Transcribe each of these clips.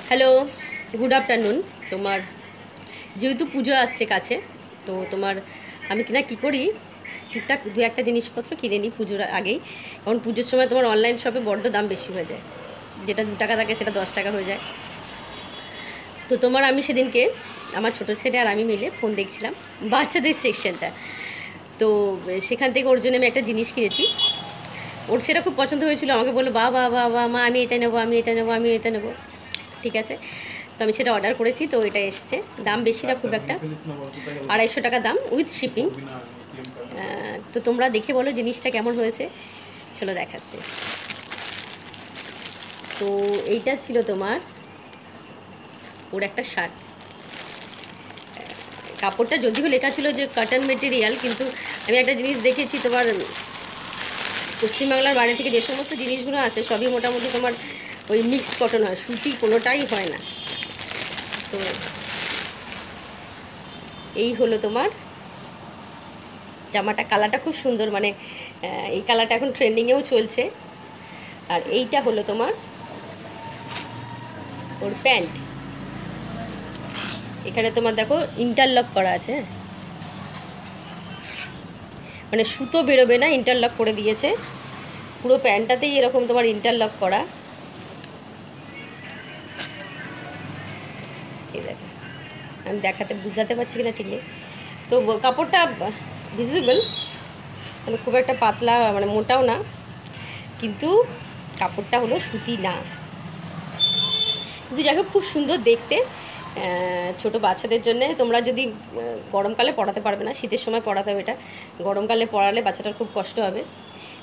Hello, good afternoon. তোমার যেহেতু পুজো আসছে কাছে, তো তোমার আমি কী করি, টুকটাক দু একটা জিনিসপত্র কিনে নিই পুজোর আগেই। কারণ পুজোর সময় তোমার অনলাইন শপে বড্ড দাম বেশি হয়ে যায়, যেটা 2 টাকা থাকে সেটা 10 টাকা হয়ে যায়। তো তোমার আমি সেদিনকে আমার ছোটো ছেলে আর আমি মিলে ফোন দেখছিলাম, বাচ্চাদের সেকশনটা। তো সেখান থেকে ওর জন্য আমি একটা জিনিস কিনেছি। ওর সেটা খুব পছন্দ হয়েছিল, আমাকে বললো বা বা বা বা মা আমি এটা নেবো, আমি এটা নেবো, আমি এটা নেবো। ঠিক আছে, তো আমি সেটা অর্ডার করেছি। তো এটা এসছে, দাম বেশি না খুব একটা, 250 টাকা দাম উইথ শিপিং। তো তোমরা দেখে বলো জিনিসটা কেমন হয়েছে, চলো দেখাচ্ছি। তো এইটা ছিল তোমার ওর একটা শার্ট। কাপড়টা যদিও লেখা ছিল যে কটন মেটেরিয়াল, কিন্তু আমি একটা জিনিস দেখেছি, তোমার পশ্চিমবাংলার বাইরে থেকে যে সমস্ত জিনিসগুলো আসে সবই মোটামুটি তোমার ওই মিক্স কটন হয়, সুতি কোনোটাই হয় না। তো এই হলো তোমার জামাটা, কালারটা খুব সুন্দর, মানে এই কালারটা এখন ট্রেন্ডিংয়েও চলছে। আর এইটা হলো তোমার ওর প্যান্ট। এখানে তোমার দেখো ইন্টারলক করা আছে, মানে সুতো বেরোবে না, ইন্টারলক করে দিয়েছে পুরো প্যান্টটাতেই এরকম তোমার ইন্টারলক করা। এই দেখো, আমি দেখাতে বুঝাতে পারছি কিনা ঠিক নেই। তো কাপড়টা ভিজিবল, মানে খুব একটা পাতলা, মানে মোটাও না, কিন্তু কাপড়টা হলো সুতি না। কিন্তু যাই হোক খুব সুন্দর দেখতে। ছোট বাচ্চাদের জন্য তোমরা যদি গরমকালে পরাতে পারবে না, শীতের সময় পরাতে হবে, এটা গরমকালে পরালে বাচ্চাটার খুব কষ্ট হবে।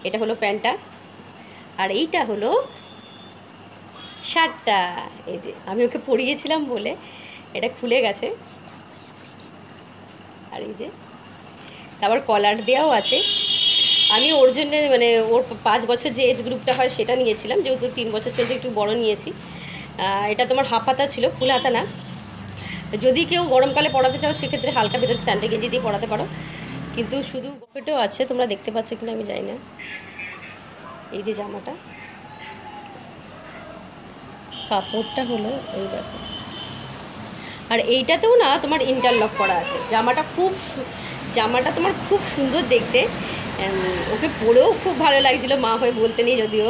এটা হলো প্যান্টটা, আর এইটা হলো শার্টটা। এই যে আমি ওকে পরিয়েছিলাম বলে এটা খুলে গেছে, আর এই যে তারপর কলার দেওয়াও আছে। আমি ওর জন্য, মানে ওর 5 বছর যে এজ গ্রুপটা হয় সেটা নিয়েছিলাম, যেহেতু 3 বছর চলছে একটু বড় নিয়েছি। এটা তোমার হাফ হাতা ছিল, ফুল হাতা না। যদি কেউ গরমকালে পড়াতে চাও সেক্ষেত্রে হালকা ভেতরে স্যান্ডেল গেঞ্জি দিয়ে পড়াতে পারো, কিন্তু শুধু পকেটেও আছে, তোমরা দেখতে পাচ্ছ কিনা আমি জানি না। এই যে জামাটা, কাপড়টা হলো এই দেখো, আর এইটাতেও না তোমার ইন্টারলক করা আছে। জামাটা তোমার খুব সুন্দর দেখতে। ওকে পরেও খুব ভালো লাগছিলো, মা হয়ে বলতে নেই যদিও,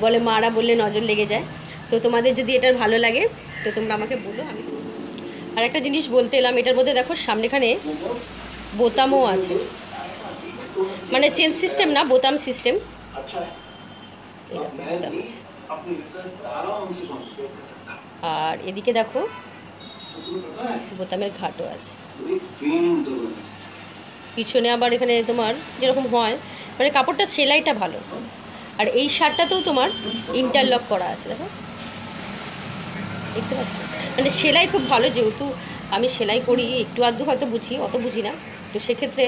বলে মারা বললে নজর লেগে যায়। তো তোমাদের যদি এটার ভালো লাগে তো তোমরা আমাকে বলো। আমি আর একটা জিনিস বলতে এলাম, এটার মধ্যে দেখো সামনেখানে বোতামও আছে, মানে চেন সিস্টেম না, বোতাম সিস্টেম। আর এদিকে দেখো বোতামের ঘাটও আছে, পিছনে আবার এখানে তোমার যেরকম হয়, মানে কাপড়টা সেলাইটা ভালো। আর এই শার্টটাতেও তোমার ইন্টারলক করা আছে, দেখো দেখতে পাচ্ছ, মানে সেলাই খুব ভালো। যেহেতু আমি সেলাই করি, একটু আধটু হয়তো বুঝি, অত বুঝি না, তো সেক্ষেত্রে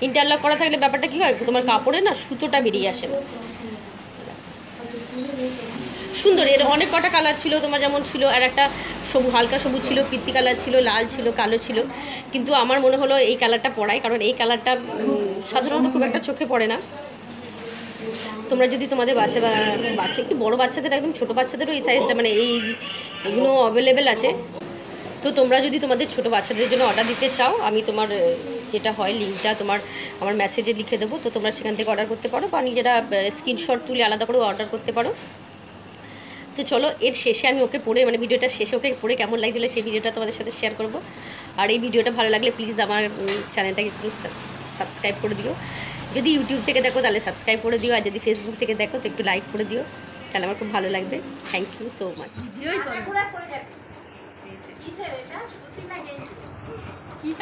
ইন্টারলক করা থাকলে ব্যাপারটা কী হয়, তোমার কাপড়ে না সুতোটা বেরিয়ে আসে না। সুন্দর, এর অনেক কটা কালার ছিল তোমার, যেমন ছিল আর একটা সবুজ, হালকা সবুজ ছিল, কীর্তি কালার ছিল, লাল ছিল, কালো ছিল। কিন্তু আমার মনে হলো এই কালারটা পরাই, কারণ এই কালারটা সাধারণত খুব একটা চোখে পড়ে না। তোমরা যদি তোমাদের বাচ্চা একটু বড় বাচ্চাদের, একদম ছোটো বাচ্চাদেরও এই সাইজটা, মানে এইগুলো অ্যাভেলেবেল আছে। তো তোমরা যদি তোমাদের ছোটো বাচ্চাদের জন্য অর্ডার দিতে চাও, আমি তোমার যেটা হয় লিঙ্কটা তোমার আমার মেসেজে লিখে দেবো, তো তোমরা সেখান থেকে অর্ডার করতে পারো, বা নিজেরা স্ক্রিনশট তুলে আলাদা করে অর্ডার করতে পারো। তো চলো, এর শেষে আমি ওকে পড়ে, মানে ভিডিওটার শেষে ওকে পড়ে কেমন লাগছিলো সেই ভিডিওটা তোমাদের সাথে শেয়ার করবো। আর এই ভিডিওটা ভালো লাগলে প্লিজ আমার চ্যানেলটাকে একটু সাবস্ক্রাইব করে দিও। যদি ইউটিউব থেকে দেখো তাহলে সাবস্ক্রাইব করে দিও, আর যদি ফেসবুক থেকে দেখো তো একটু লাইক করে দিও, তাহলে আমার খুব ভালো লাগবে। Thank you so much.